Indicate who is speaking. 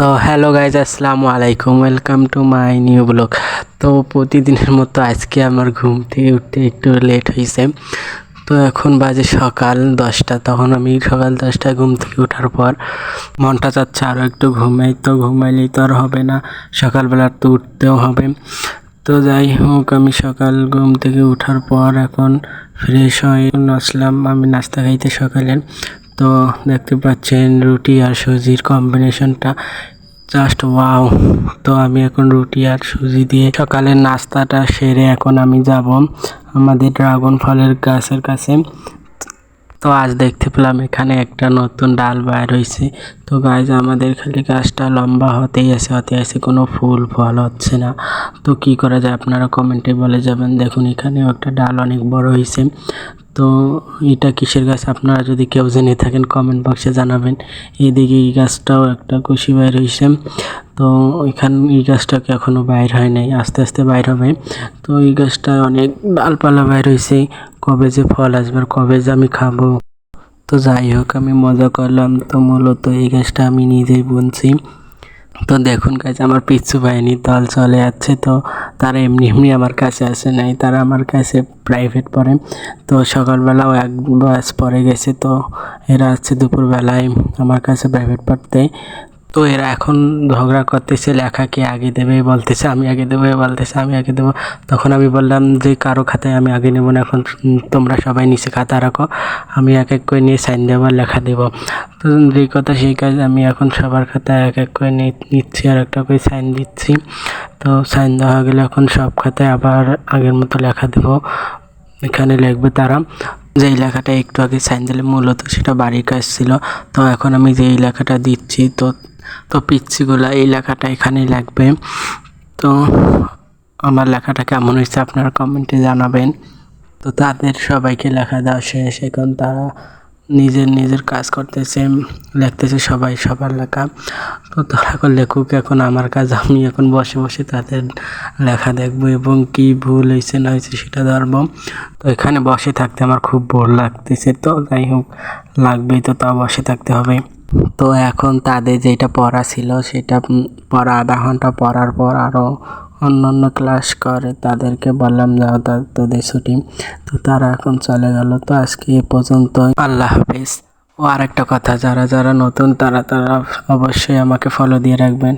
Speaker 1: তো hello guys, আসসালামু আলাইকুম, welcome to my new blog. তো প্রতিদিনের মতো আজকে আমার ঘুম থেকে উঠতে একটু লেট হয়েছে। তো এখন বাজে সকাল 10টা। তখন আমি সকাল 10টায় ঘুম থেকে ওঠার পর মনটা চাচ্ছে আরও একটু ঘুমাই, তো ঘুমাইলেই তো আর হবে না, সকালবেলা তো উঠতেও হবে। তো যাই হোক, আমি সকাল ঘুম থেকে ওঠার পর এখন ফ্রেশ হয়ে আসলাম আমি নাস্তা খাইতে সকালে। তো দেখতে পাচ্ছেন রুটি আর সুজির কম্বিনেশনটা জাস্ট ওয়াও। তো আমি এখন রুটি আর সুজি দিয়ে সকালের নাস্তাটা সেরে এখন আমি যাব আমাদের ড্রাগন ফলের গাছের কাছে। তো আজ দেখতে পেলাম এখানে একটা নতুন ডাল বাইর হয়েছে। তো গাইজ, আমাদের খালি গাছটা লম্বা হতেই আছে, কোনো ফুল ফল হচ্ছে না। তো কি করা যায় আপনারা কমেন্টে বলে যাবেন। দেখুন, এখানেও একটা ডাল অনেক বড় হয়েছে। তো এটা কিসের গাছ আপনারা যদি কেউ জেনে থাকেন কমেন্ট বক্সে জানাবেন। এদিকে এই গাছটাও একটা কুশি বাইর হয়েছে। তো এই গাছটাকে এখনও বাইর হয় নাই, আস্তে আস্তে বাইর হবে। তো এই গাছটায় অনেক ডালপালা বাইর হয়েছে, কবে যে ফল আসবে আর কবে যে আমি খাবো। তো যাই হোক, আমি মজা করলাম। তো মূলত এই গাছটা আমি নিজেই বুনছি। তো দেখুন গাছ, আমার পিচ্ছু বাহিনীর দল চলে যাচ্ছে। তো তারা এমনি এমনি আমার কাছে আসে নাই, তারা আমার কাছে প্রাইভেট পড়ে। তো সকালবেলাও এক বাস পড়ে গেছে। তো এরা আসছে দুপুরবেলায় আমার কাছে প্রাইভেট পড়তে। তো এরা এখন ঝগড়া করতেছে, লেখা কে আগে দেবে বলতেছে, আমি আগে দেবো বলতেছে, আমি আগে দেবো। তখন আমি বললাম যে কারো খাতায় আমি আগে নেবো না, এখন তোমরা সবাই নিচে খাতা রাখো, আমি এক এক করে নিয়ে সাইন দেবো আর লেখা দেবো। তো যেই কথা সেই কাজ, আমি এখন সবার খাতায় এক এক করে নিচ্ছি আর একটা করে সাইন দিচ্ছি। তো সাইন দেওয়া হয়ে গেলে এখন সব খাতায় আবার আগের মতো লেখা দেবো। এখানে লিখবে তারা যেই লেখাটা একটু আগে সাইন দিলে, মূলত সেটা বাড়ির কাজ ছিল। তো এখন আমি যেই লেখাটা দিচ্ছি, তো তো পিচ্ছিগুলা এই লেখাটা এখানেই লাগবে। তো আমার লেখাটা কেমন হয়েছে আপনারা কমেন্টে জানাবেন। তো তাদের সবাইকে লেখা দেওয়া শেষ, এখন তারা নিজের কাজ করতেছে, লিখতেছে সবাই সবার লেখা। তো তারা এখন লেখুক, এখন আমার কাজ, আমি এখন বসে বসে তাদের লেখা দেখবো এবং কি ভুল হয়েছে না হয়েছে সেটা ধরবো। তো এখানে বসে থাকতে আমার খুব বোর লাগতেছে। তো যাই হোক, লাগবেই, তো তাও বসে থাকতে হবে। তো এখন তাদের যেটা পড়া ছিল সেটা পড়া আধা ঘন্টা পড়ার পর আরও অন্য ক্লাস করে, তাদেরকে বললাম যাও তোদের ছুটি। তো তারা এখন চলে গেল। তো আজকে এ পর্যন্ত, আল্লাহ হাফেজ। ও আরেকটা কথা, যারা নতুন তারা অবশ্যই আমাকে ফলো দিয়ে রাখবেন।